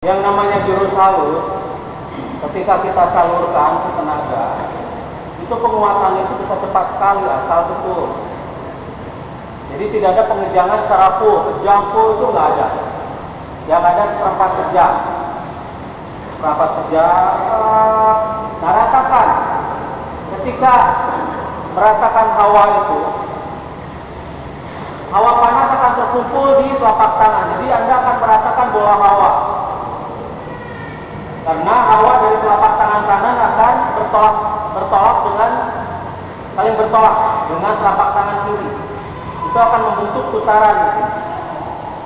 Yang namanya jurus halus, ketika kita salurkan ke tenaga, itu penguatan itu bisa cepat sekali asal betul. Jadi tidak ada pengejangan secara full, kejam full itu nggak ada. Yang ada seperempat kejam. Seperempat kejam. Nah, rasakan. Ketika merasakan hawa itu, hawa panas akan terkumpul di telapak tangan. Jadi Anda akan merasakan bola hawa. Karena hawa dari telapak tangan kanan akan bertolak dengan saling bertolak dengan telapak tangan kiri. Itu akan membentuk putaran.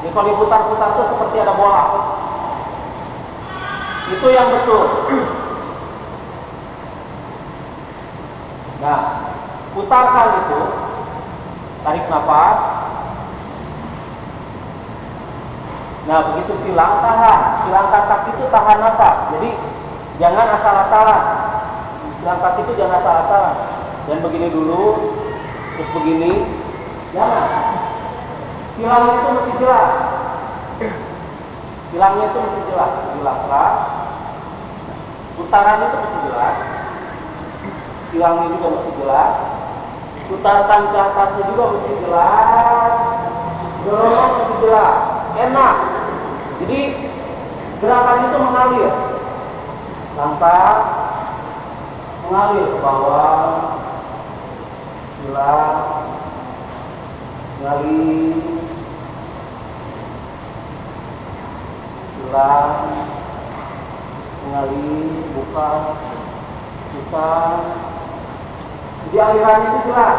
Jadi kalau diputar-putar itu seperti ada bola. Itu yang betul. Nah, putarkan itu, tarik nafas. Nah, begitu silang, tahan. Silang kaki itu tahan nafas. Jadi jangan asal-asalan. Silang kaki itu jangan asal-asalan. Dan begini dulu, terus begini. Jangan. Silangnya itu mesti jelas. Silangnya itu mesti jelas. Jelaslah. Putaran itu mesti jelas. Silangnya juga mesti jelas. Putarkan ke atasnya juga mesti jelas. Dorongan mesti jelas. Enak. Jadi gerakan itu mengalir. Langkah mengalir ke bawah. Silang. Mengalir. Silang. Mengalir. Buka. Jadi alirannya itu jelas.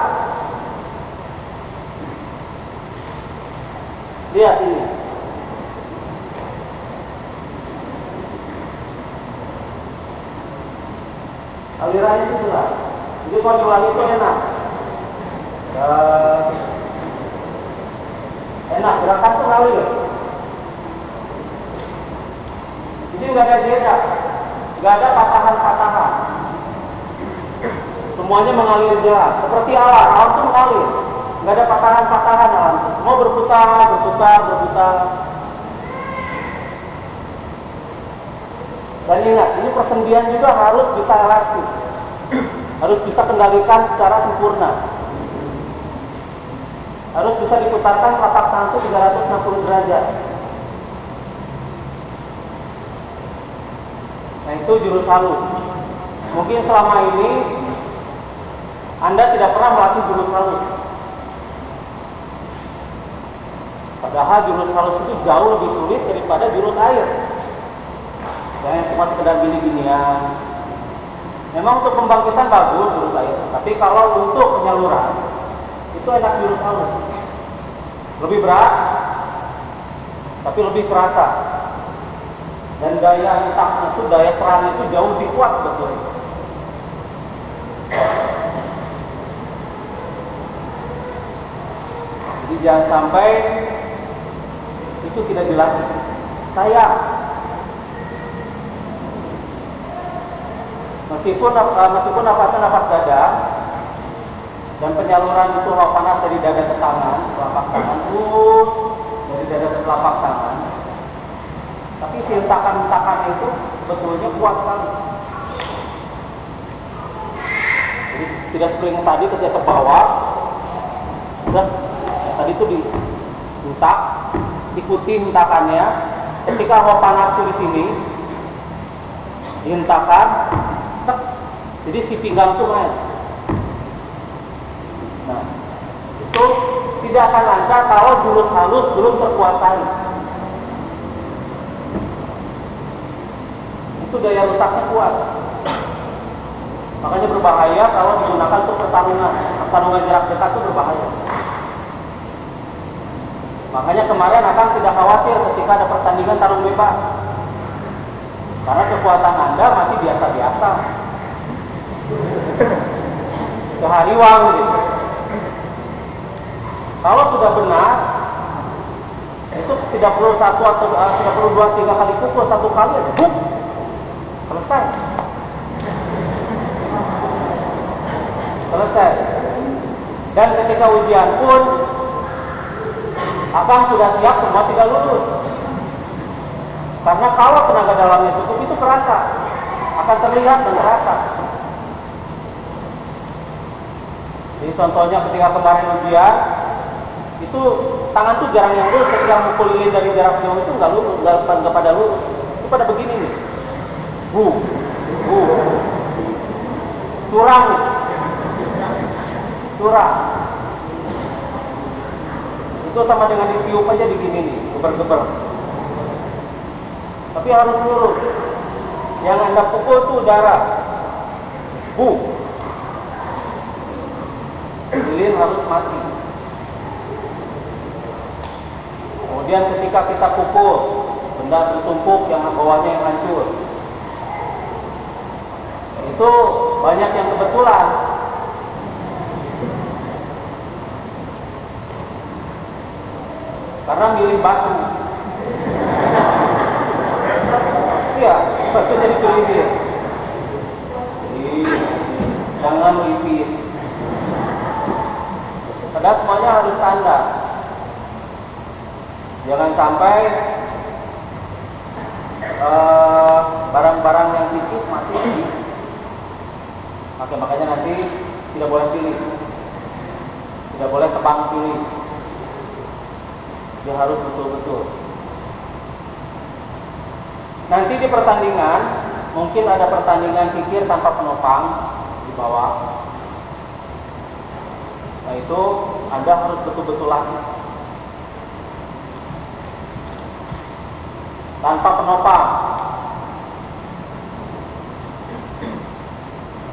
Lihat ini. Alirannya itu jelas. Jadi kontrol itu enak. Enak, gerakan itu ngalir. Jadi nggak ada jeda, nggak ada patahan-patahan. Semuanya mengalir jelas. Seperti alam itu mengalir. Nggak ada patahan-patahan alam. Mau berputar. Dan ingat, ini persendian juga harus bisa elastis. Harus bisa kendalikan secara sempurna. Harus bisa diputarkan telapak tangan itu 360 derajat. Nah, itu jurus halus. Mungkin selama ini Anda tidak pernah melatih jurus halus. Padahal jurus halus itu jauh lebih sulit daripada jurus air. Jangan cuma sekedar gini-ginian. Memang untuk pembangkitan bagus jurus air, tapi kalau untuk penyaluran itu enak jurus halus. Lebih berat, tapi lebih terasa. Dan daya hentak itu, daya serang itu jauh lebih kuat betul. Jadi jangan sampai itu tidak dilatih. Meskipun napasnya napas dada dan penyaluran itu hawa panas dari dada ke tangan, telapak tangan, dari dada ke telapak tangan. Tapi hentakan-hentakan itu betulnya kuat sekali. Jadi tidak seperti yang tadi ketika ke bawah, udah tadi itu dihentak, ikuti hentakannya. Ketika hawa panas di sini, dihentakkan, jadi si pinggang itu naik. Nah, itu tidak akan lancar kalau jurus halus belum terkuasai. Itu daya rusaknya kuat. Makanya berbahaya kalau digunakan untuk pertarungan jarak dekat itu berbahaya. Makanya kemarin akan tidak khawatir ketika ada pertandingan tarung bebas. Karena kekuatan Anda masih biasa-biasa. Sehariwan gitu. Kalau sudah benar, itu tidak perlu tidak perlu 2-3 kali pukul, satu kali aja, selesai. Dan ketika ujian pun, abang sudah siap semua tidak lulus. Karena kalau tenaga dalamnya cukup itu kerasa, akan terlihat dan terasa. Jadi contohnya ketika kemarin ujian, itu tangan tuh jarang yang lurus. Ketika mukul lilin dari jarak jauh itu nggak lurus, nggak pada lurus. Itu pada begini nih, curang, itu sama dengan ditiup aja di gini nih, geber-geber. Tapi harus lurus. Yang Anda pukul itu udara, lilin harus mati. Kemudian ketika kita pukul, benda tertumpuk yang bawahnya yang hancur. Itu banyak yang kebetulan. Karena milih batu. Iya, batu jadi kelihir. Jangan lipis. Padahal semuanya harus standar. Jangan sampai barang-barang yang tipis masih makanya nanti tidak boleh pilih, tidak boleh tebang pilih. Dia harus betul-betul. Nanti di pertandingan mungkin ada pertandingan pikir tanpa penopang di bawah. Nah itu Anda harus betul-betul latih. Tanpa penopang.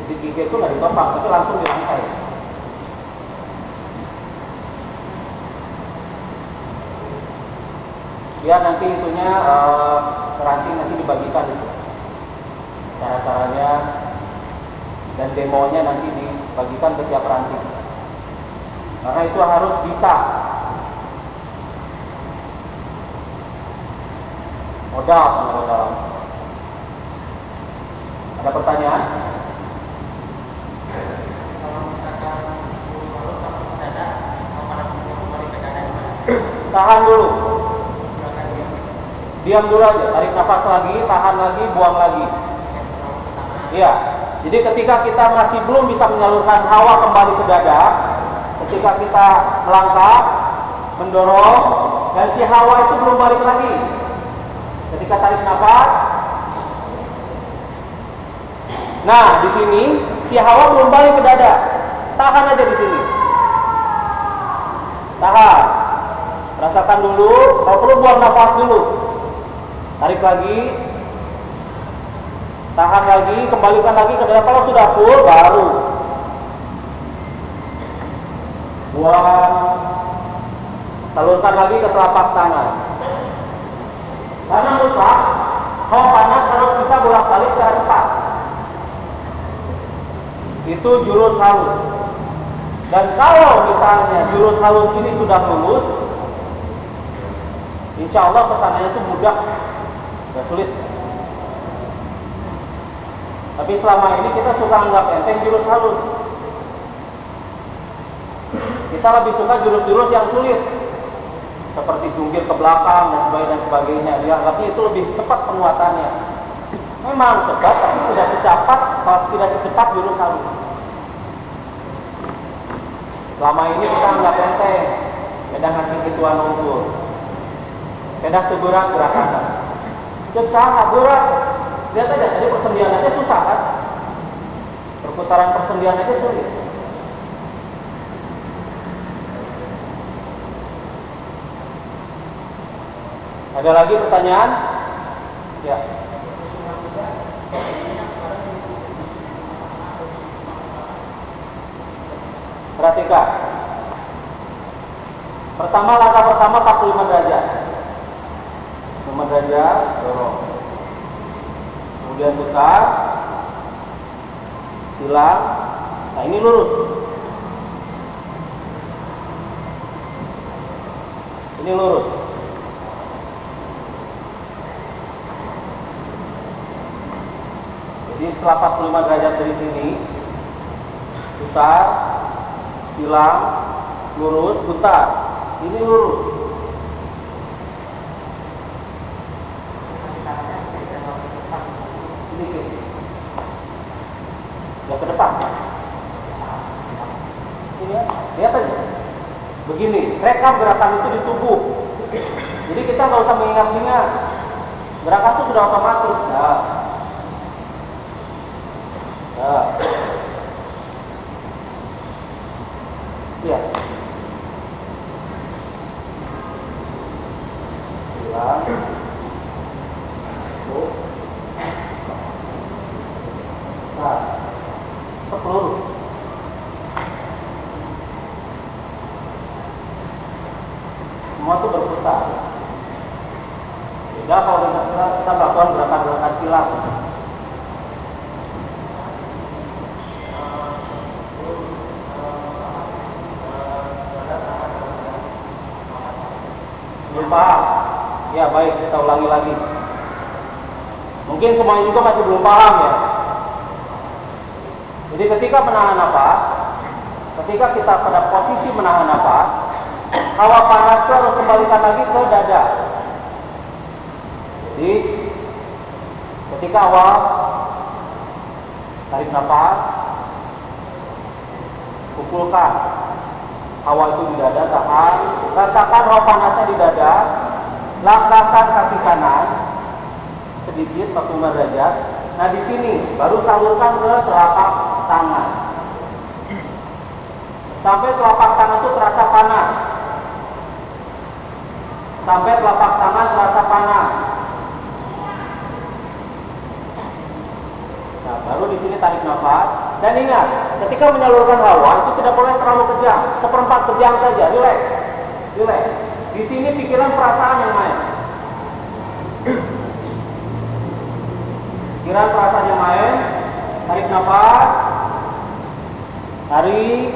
Jadi gigi itu nggak ditopang, tapi langsung dirangkai. Ya nanti itunya ranting nanti dibagikan itu. Cara-caranya dan demonya nanti dibagikan ke tiap ranting. Karena itu harus bisa. Modal. Ada pertanyaan? Tahan dulu. Diam dulu aja. Tarik nafas lagi, tahan lagi, buang lagi. Iya. Jadi ketika kita masih belum bisa menyalurkan hawa kembali ke dada, ketika kita melangkah, mendorong, dan si hawa itu belum balik lagi. Ketika tarik nafas, nah di sini si hawa belum balik ke dada, tahan aja di sini, tahan, rasakan dulu, kalau perlu buang nafas dulu, tarik lagi, tahan lagi, kembalikan lagi ke dada. Kalau sudah full baru buang, salurkan lagi ke telapak tangan. Karena mutlak, hawa panas harus bisa bolak-balik secara cepat. Itu jurus halus. Dan kalau misalnya jurus halus ini sudah lulus, insya Allah kesananya itu mudah, tidak sulit. Tapi selama ini kita suka anggap enteng jurus halus. Kita lebih suka jurus-jurus yang sulit, seperti jungkir ke belakang dan sebagainya. Dianggapnya itu lebih cepat penguatannya. Memang cepat, tapi tidak secepat, tidak secepat jurus halus. Selama ini kita anggap enteng, pedang hati kituan unggul, pedang seberat gerakan. Sangat berat. Lihat aja, tadi persendian aja susah kan? Perputaran persendian aja sulit. Ada lagi pertanyaan? Ya. Perhatikan. Langkah pertama 45 derajat. 5 derajat, dorong. Kemudian tukar, silang. Nah ini lurus. Ini lurus. Jadi setelah 45 derajat dari sini, putar, silang, lurus, putar. Ini lurus. sedikit. Ya ke depan. Ini ya, lihat aja. Begini, rekam gerakan itu di tubuh. Jadi kita nggak usah mengingat-ingat. Gerakan itu sudah otomatis. Nah. Nah. Ya. Ulang. Tuh. Nah. Peluru. Semua itu berputar. Tidak kalau kita melakukan gerakan-gerakan silat. Belum paham? Ya baik, kita ulangi lagi. Mungkin semuanya juga masih belum paham ya. Jadi ketika menahan nafas, ketika kita pada posisi menahan nafas, hawa panas itu harus kembalikan lagi ke dada. Jadi ketika awal tarik nafas, kumpulkan hawa itu di dada, tahan, rasakan hawa panasnya di dada, langkahkan kaki kanan sedikit 45 derajat. Nah di sini baru salurkan ke telapak tangan sampai telapak tangan itu terasa panas, sampai telapak tangan terasa panas. Nah baru di sini tarik nafas dan ingat ketika menyalurkan hawa itu tidak boleh terlalu kejam, seperempat kejam saja, relax. Di sini pikiran perasaan yang main. Pikiran perasaan yang main, tarik nafas, tarik,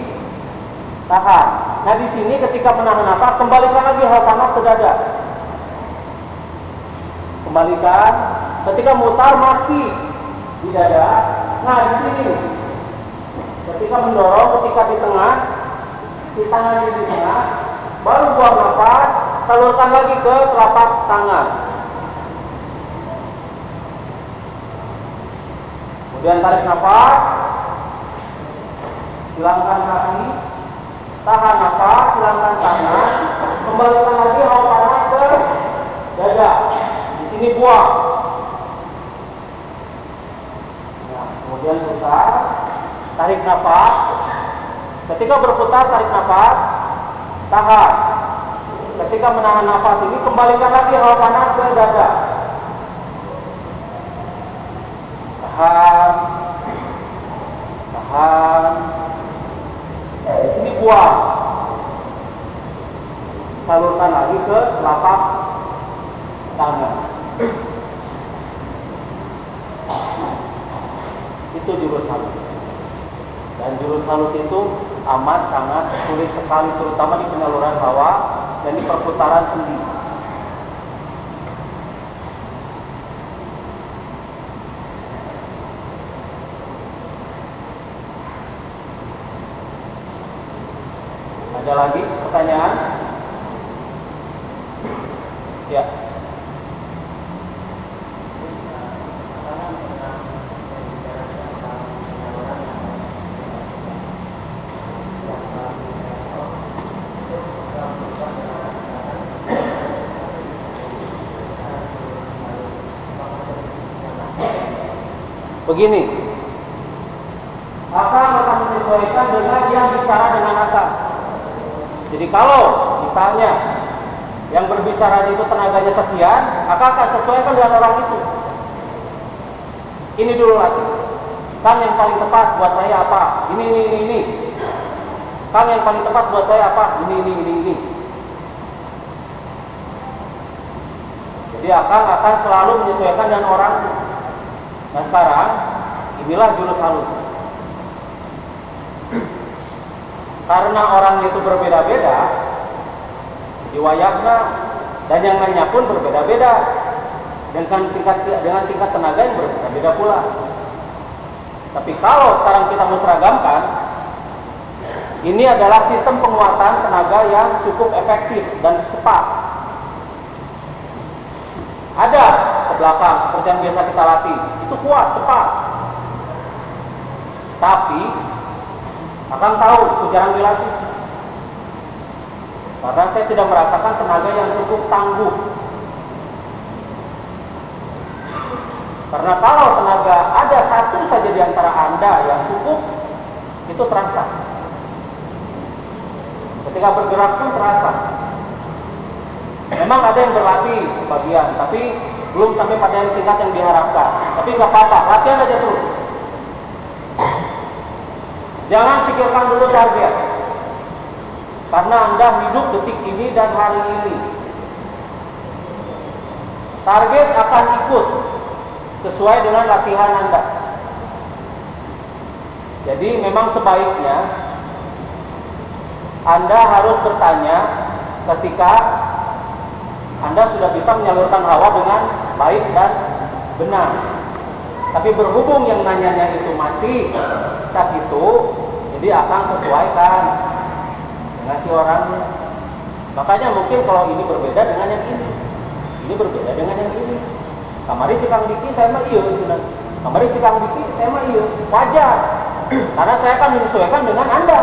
tahan. Nah di sini ketika menahan nafas, kembalikan lagi hawa panas ke dada. Kembalikan. Ketika mutar masih di dada. Nah di sini, ketika mendorong, ketika di tengah, di tangan di tengah, baru buang nafas, salurkan lagi ke telapak tangan. Kemudian tarik nafas, hilangkan kaki, tahan nafas, hilangkan tangan, kembalikan lagi hawa panas ke dada. Di sini buang. Nah, kemudian putar, tarik nafas. Ketika berputar, tarik nafas, tahan. Ketika menahan nafas ini, kembalikan lagi hawa panas ke dada. Tahan. Di sini buang. Salurkan lagi ke telapak tangan. Itu jurus halus. Dan jurus halus itu amat sangat sulit sekali, terutama di penyaluran hawa dan di perputaran sendi. Ada lagi pertanyaan? Ya. Begini, akal akan menyesuaikan dengan yang bicara dengan akal. Jadi kalau misalnya yang berbicara itu tenaganya sekian, akal akan sesuaikan dengan orang itu. Ini dulu lagi. Kang yang paling tepat buat saya apa? Ini. Kang yang paling tepat buat saya apa? Ini. Jadi akal akan selalu menyesuaikan dengan orang. Nah sekarang inilah jurus halus. Karena orang itu berbeda-beda, diwayakna dan yang lainnya pun berbeda-beda dengan tingkat tenaga yang berbeda-beda pula. Tapi kalau sekarang kita menseragamkan, ini adalah sistem penguatan tenaga yang cukup efektif dan cepat. Ada belakang seperti yang biasa kita latih. Itu kuat, cepat. Tapi akan tahu itu jarang dilatih. Karena saya tidak merasakan tenaga yang cukup tangguh. Karena kalau tenaga ada satu saja di antara Anda yang cukup, itu terasa. Ketika bergerak pun terasa. Memang ada yang berlatih sebagian, tapi belum sampai pada yang tingkat yang diharapkan. Tapi nggak apa-apa, latihan aja terus. Jangan pikirkan dulu target. Karena Anda hidup detik ini dan hari ini. Target akan ikut sesuai dengan latihan Anda. Jadi memang sebaiknya Anda harus bertanya ketika Anda sudah bisa menyalurkan hawa dengan baik dan benar. Tapi berhubung yang nanyanya itu masih saat itu, jadi akan sesuaikan dengan si orangnya. Makanya mungkin kalau ini berbeda dengan yang ini berbeda dengan yang ini. Kamari cikang diki saya mah iya, kamari cikang diki saya mah iya, wajar. Karena saya akan menyesuaikan dengan Anda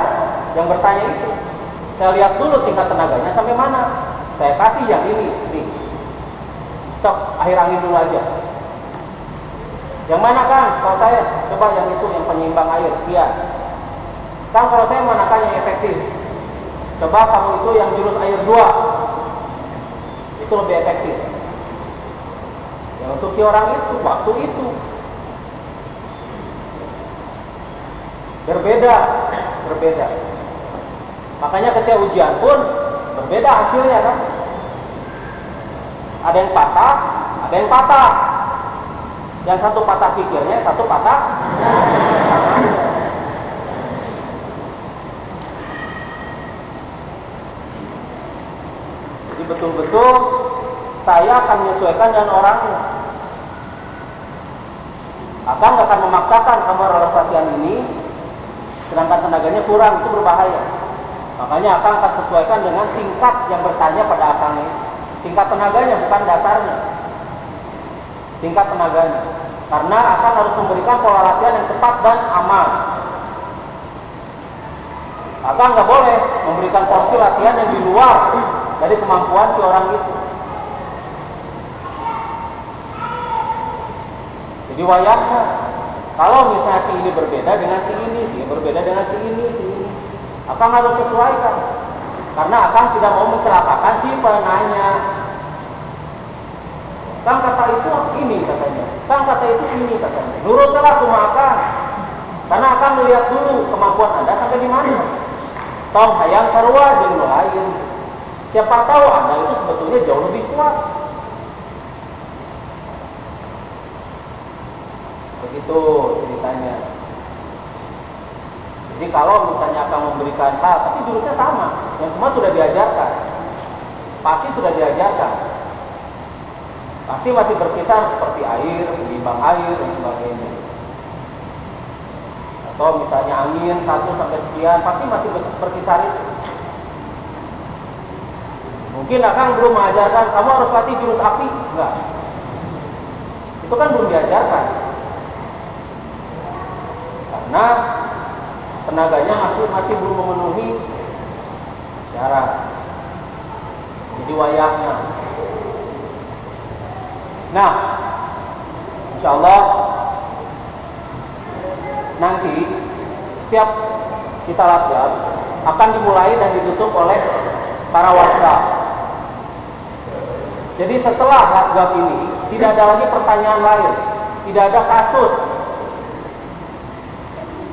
yang bertanya itu. Saya lihat dulu tingkat tenaganya sampai mana. Saya kasih yang ini, nih. Cok, akhir angin dulu aja. Yang mana Kang? Kalau saya, coba yang itu, yang penyeimbang air. Iya. Kang, kalau saya manakah yang efektif? Coba kamu itu yang jurus air 2. Itu lebih efektif. Ya untuk si orang itu, waktu itu. Berbeda. Makanya ketika ujian pun berbeda hasilnya kan. Ada yang patah. Yang satu patah pikirnya, satu patah. Jadi betul-betul saya akan menyesuaikan dengan orangnya. Akang akan memaksakan kamu harus latihan ini, sedangkan tenaganya kurang, itu berbahaya. Makanya Akang akan sesuaikan dengan tingkat yang bertanya pada Akang ini. Tingkat tenaganya, bukan dasarnya. Tingkat tenaganya. Karena Akang harus memberikan pola latihan yang tepat dan aman. Akang nggak boleh memberikan porsi latihan yang di luar dari kemampuan si orang itu. Jadi wayangnya, kalau misalnya si ini berbeda dengan si ini, berbeda dengan si ini. Akang harus sesuaikan. Karena Akang tidak mau mencelakakan si penanya. Kang kata itu ini katanya. Kang kata itu ini katanya. Nurutlah sama Akang. Karena Akang melihat dulu kemampuan Anda sampai di mana. Tong hayang sarua jeung nu lain. Siapa tahu Anda itu sebetulnya jauh lebih kuat. Begitu ceritanya. Jadi kalau misalnya akan memberikan tapi jurusnya sama, yang semua sudah diajarkan, pasti sudah diajarkan, pasti masih berkisar seperti air, penyeimbang air dan sebagainya. Atau misalnya angin 1 sampai sekian, pasti masih berkisar itu. Mungkin Akang belum mengajarkan kamu harus latih jurus api, enggak? Itu kan belum diajarkan, karena tenaganya masih belum memenuhi syarat. Jadi wayahnya. Nah, insya Allah nanti setiap kita latihan akan dimulai dan ditutup oleh para warga. Jadi setelah latihan ini tidak ada lagi pertanyaan lain, tidak ada kasus.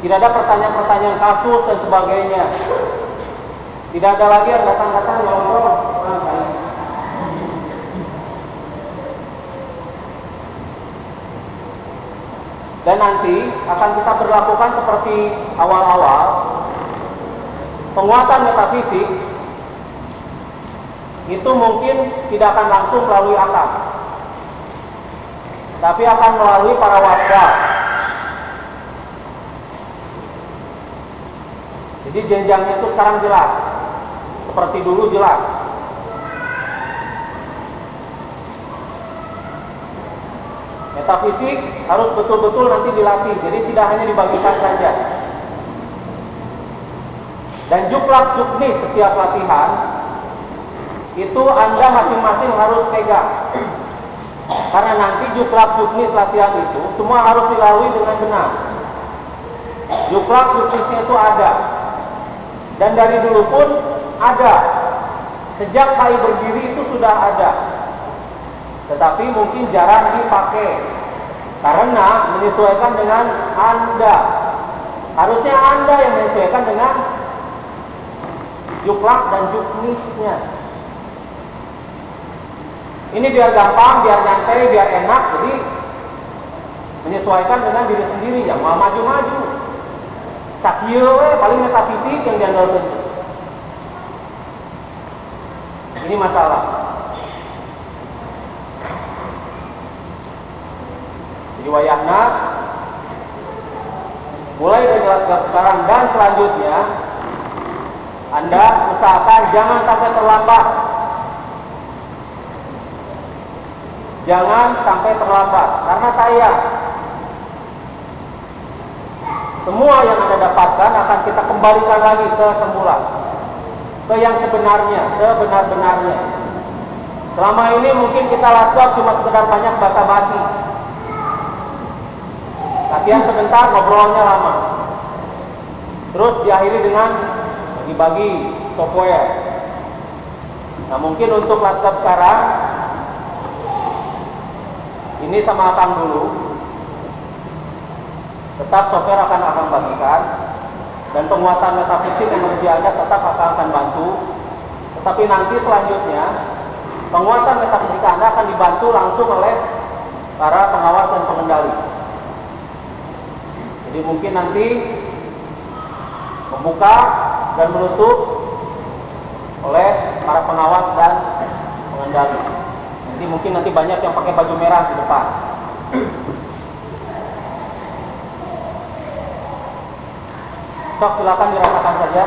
Tidak ada pertanyaan-pertanyaan kasus dan sebagainya. Tidak ada lagi yang datang-datang ngomong. Dan nanti akan kita berlakukan seperti awal-awal. Penguatan metafisik itu mungkin tidak akan langsung melalui akal, tapi akan melalui para warga. Jadi jenjangnya itu sekarang jelas, seperti dulu jelas. Metafisik harus betul-betul nanti dilatih, jadi tidak hanya dibagikan saja. Dan juklak juknis setiap latihan itu Anda masing-masing harus pegang. Karena nanti juklak juknis latihan itu semua harus dilalui dengan benar. Juklak juknisnya itu ada. Dan dari dulu pun ada. Sejak KAI berdiri itu sudah ada. Tetapi mungkin jarang dipakai. Karena menyesuaikan dengan Anda. Harusnya Anda yang menyesuaikan dengan juklak dan juknisnya. Ini biar gampang, biar nyantai, biar enak. Jadi menyesuaikan dengan diri sendiri. Jangan mau maju-maju. Sakio paling metafisik yang diandalkan. Ini masalah. Jadi wayahna mulai dari sekarang dan selanjutnya Anda usahakan jangan sampai terlambat. Jangan sampai terlambat karena saya semua yang Anda dapatkan akan kita kembalikan lagi ke semula, ke yang sebenarnya, sebenar-benarnya. Selama ini mungkin kita lakukan cuma sekedar banyak basa-basi. Latihan sebentar, ngobrolnya lama. Terus diakhiri dengan bagi-bagi software. Nah mungkin untuk latihan sekarang, ini sama Akang dulu. Tetap software akan bagikan. Dan penguatan metafisik yang ada tetap akan bantu. Tetapi nanti selanjutnya, penguatan metafisik Anda akan dibantu langsung oleh para pengawas dan pengendali. Jadi mungkin nanti membuka dan menutup oleh para pengawas dan pengendali. Jadi mungkin nanti banyak yang pakai baju merah di depan. Sok silakan dirasakan saja.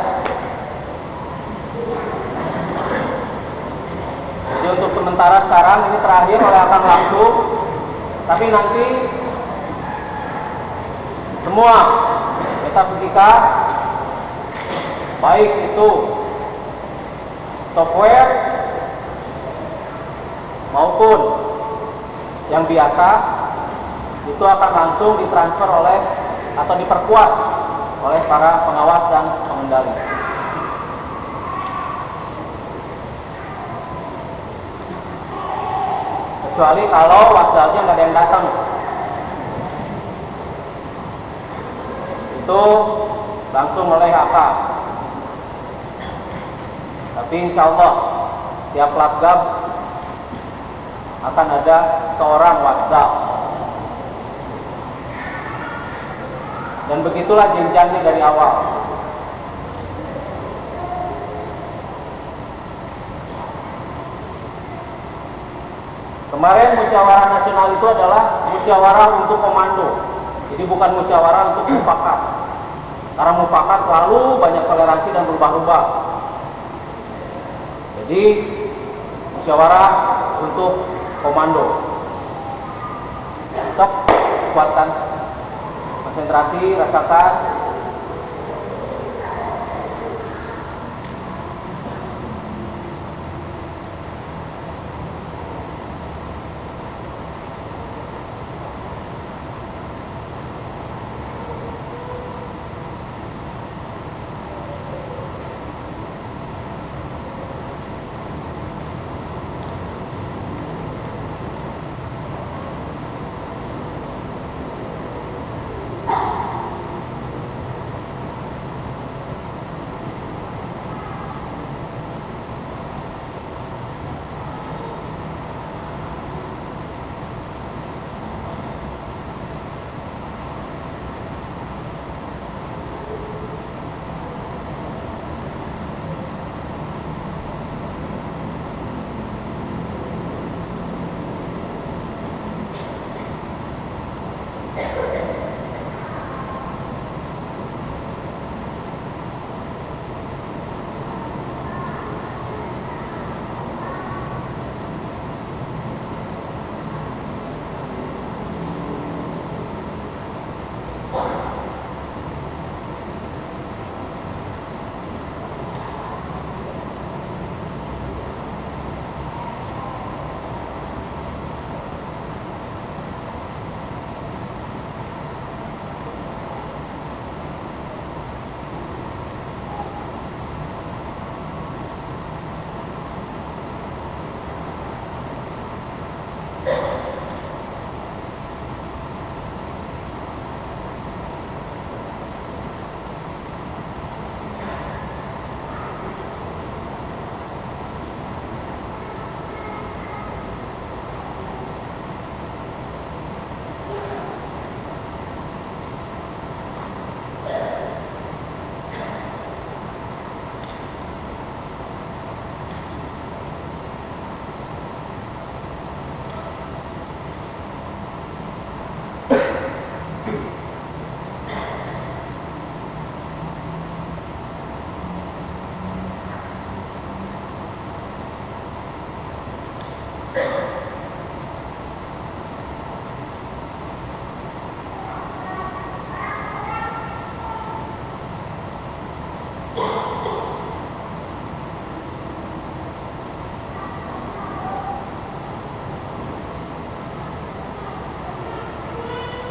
Jadi untuk sementara sekarang ini terakhir oleh Akang langsung. Tapi nanti semua metafisika baik itu software maupun yang biasa itu akan langsung ditransfer oleh atau diperkuat oleh para pengawas dan pengendali. Kecuali kalau wasdalnya nggak ada yang datang, itu langsung oleh apa? Tapi insya Allah tiap labgab akan ada seorang wasdal. Dan begitulah jenjangnya dari awal. Kemarin musyawarah nasional itu adalah musyawarah untuk komando. Jadi bukan musyawarah untuk mufakat. Karena mufakat selalu banyak toleransi dan berubah-ubah. Jadi musyawarah untuk komando. Stop, kuatkan. Konsentrasi, rasakan.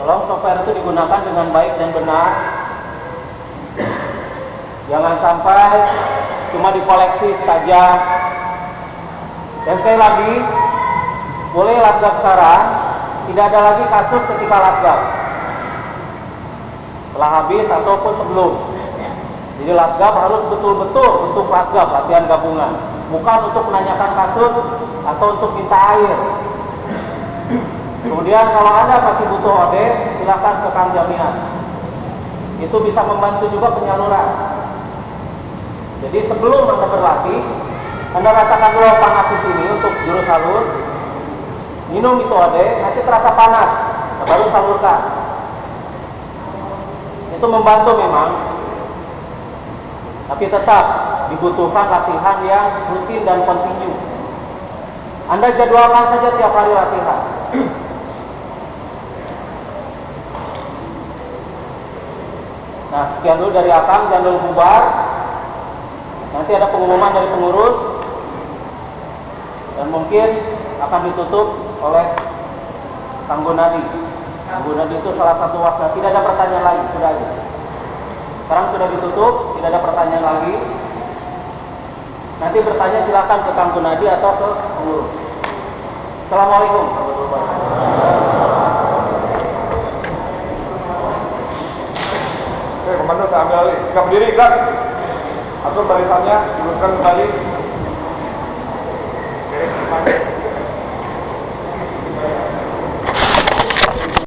Tolong software itu digunakan dengan baik dan benar. Jangan sampai cuma dikoleksi saja. Dan sekali lagi, boleh latgab sekarang, tidak ada lagi kasus ketika latgab setelah habis ataupun sebelum. Jadi latgab harus betul-betul untuk latgab, latihan gabungan, bukan untuk menanyakan kasus atau untuk minta air. Kemudian kalau Anda masih butuh OD, silakan ke Kang Jaminan. Itu bisa membantu juga penyaluran. Jadi sebelum Anda berlatih, Anda rasakan dulu panas di sini untuk jurus halus. Minum itu OD, nanti terasa panas, baru salurkan. Itu membantu memang, tapi tetap dibutuhkan latihan yang rutin dan kontinu. Anda jadwalkan saja tiap hari latihan. Nah, sekian dulu dari Akang, jangan dulu bubar. Nanti ada pengumuman dari pengurus dan mungkin akan ditutup oleh Kang Gunadi. Kang Gunadi itu salah satu wakil. Tidak ada pertanyaan lagi, sudah aja. Sekarang sudah ditutup, tidak ada pertanyaan lagi. Nanti bertanya silakan ke Kang Gunadi atau ke pengurus. Assalamualaikum warahmatullahi wabarakatuh. Oke, komando saya ambil alih. Sikap berdiri, Kak. Atur barisannya, luruskan kembali. Oke,